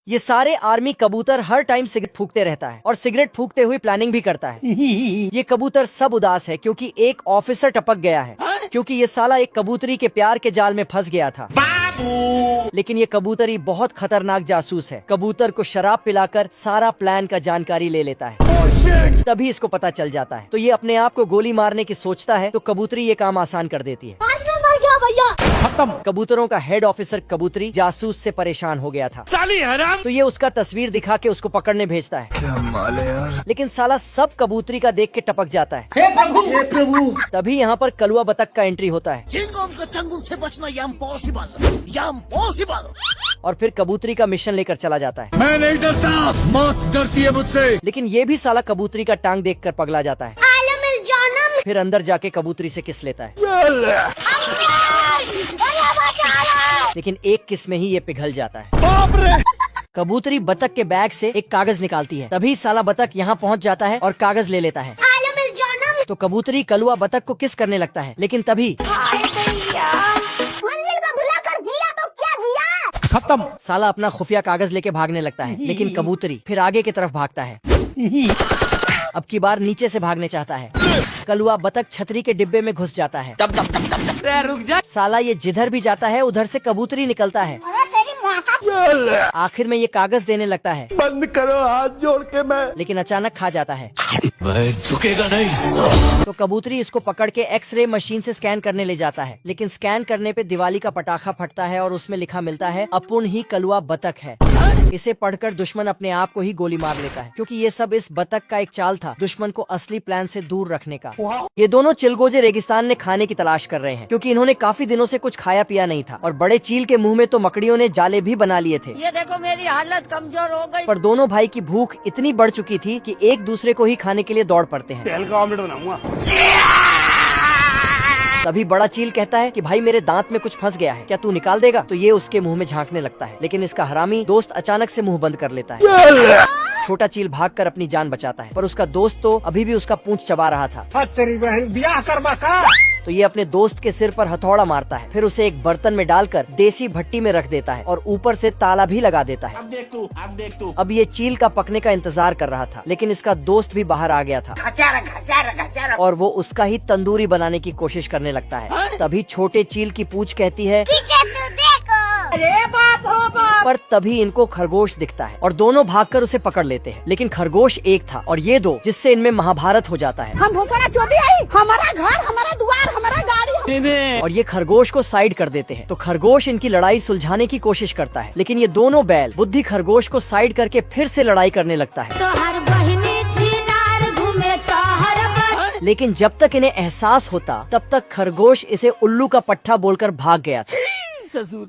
ये सारे आर्मी कबूतर हर टाइम सिगरेट फूकते रहता है और सिगरेट फूकते हुए प्लानिंग भी करता है। ये कबूतर सब उदास है क्योंकि एक ऑफिसर टपक गया है, क्योंकि ये साला एक कबूतरी के प्यार के जाल में फंस गया था। लेकिन ये कबूतरी बहुत खतरनाक जासूस है। कबूतर को शराब पिलाकर सारा प्लान का जानकारी ले लेता है। तभी इसको पता चल जाता है तो ये अपने आप को गोली मारने की सोचता है, तो कबूतरी ये काम आसान कर देती है। खत्म। कबूतरों का हेड ऑफिसर कबूतरी जासूस से परेशान हो गया था। साली हराम। तो ये उसका तस्वीर दिखा के उसको पकड़ने भेजता है। क्या माल है यार। लेकिन साला सब कबूतरी का देख के टपक जाता है। हे प्रभु, हे प्रभु। तभी यहाँ पर कलुआ बतख का एंट्री होता है। चंगुल से बचना इम्पॉसिबल। और फिर कबूतरी का मिशन लेकर चला जाता है। मैं नहीं डरता, मौत डरती है मुझसे। लेकिन ये भी साला कबूतरी का टांग देखकर पगला जाता है। फिर अंदर जाके कबूतरी से किस लेता है। लेकिन एक किस में ही ये पिघल जाता है। कबूतरी बतख के बैग से एक कागज निकालती है। तभी साला बतख यहाँ पहुँच जाता है और कागज ले लेता है। तो कबूतरी कलुआ बतख को किस करने लगता है। लेकिन तभी मंजिल को भुलाकर जिया तो क्या जिया। खत्म। साला अपना खुफिया कागज लेके भागने लगता है, लेकिन कबूतरी फिर आगे की तरफ भागता है। अब की बार नीचे से भागने चाहता है। कलुआ बतख छतरी के डिब्बे में घुस जाता है। रुक जा। साला ये जिधर भी जाता है उधर से कबूतरी निकलता है। आखिर में ये कागज देने लगता है। बंद करो हाथ जोड़ के मैं। लेकिन अचानक खा जाता है। वह झुकेगा नहीं। तो कबूतरी इसको पकड़ के एक्सरे मशीन से स्कैन करने ले जाता है। लेकिन स्कैन करने पे दिवाली का पटाखा फटता है और उसमें लिखा मिलता है अपुन ही कलुआ बतख है। इसे पढ़कर दुश्मन अपने आप को ही गोली मार लेता है, क्योंकि ये सब इस बतख का एक चाल था दुश्मन को असली प्लान से दूर रखने का। ये दोनों चिलगोजे रेगिस्तान में खाने की तलाश कर रहे हैं, क्योंकि इन्होंने काफी दिनों से कुछ खाया पिया नहीं था और बड़े चील के मुंह में तो मकड़ियों ने जाले भी बना लिए थे। ये देखो मेरी हालत कमजोर हो गई। पर दोनों भाई की भूख इतनी बढ़ चुकी थी कि एक दूसरे को ही खाने के लिए दौड़ पड़ते हैं। तेल का ऑमलेट बनाऊंगा। तभी बड़ा चील कहता है कि भाई मेरे दांत में कुछ फंस गया है, क्या तू निकाल देगा। तो ये उसके मुंह में झांकने लगता है, लेकिन इसका हरामी दोस्त अचानक से मुंह बंद कर लेता है। छोटा चील भागकर अपनी जान बचाता है, पर उसका दोस्त तो अभी भी उसका पूंछ चबा रहा था। तेरी बहन ब्याह करवा का। तो ये अपने दोस्त के सिर पर हथौड़ा मारता है, फिर उसे एक बर्तन में डालकर देसी भट्टी में रख देता है और ऊपर से ताला भी लगा देता है। अब देख तू। अब ये चील का पकने का इंतजार कर रहा था, लेकिन इसका दोस्त भी बाहर आ गया था और वो उसका ही तंदूरी बनाने की कोशिश करने लगता है। तभी छोटे चील की पूंछ कहती है अरे बाप हो बाप। पर तभी इनको खरगोश दिखता है और दोनों भागकर उसे पकड़ लेते हैं। लेकिन खरगोश एक था और ये दो, जिससे इनमें महाभारत हो जाता है। हम भूखना चोटी आई, हमारा घर, हमारा द्वार, हमारा गाड़ी। और ये खरगोश को साइड कर देते हैं। तो खरगोश इनकी लड़ाई सुलझाने की कोशिश करता है, लेकिन ये दोनों बैल बुद्धि खरगोश को साइड करके फिर से लड़ाई करने लगता है। तो हर बहिनी छिनार घूमे शहर पर। लेकिन जब तक इन्हें एहसास होता तब तक खरगोश इसे उल्लू का पट्टा बोलकर भाग गया था। ससुर।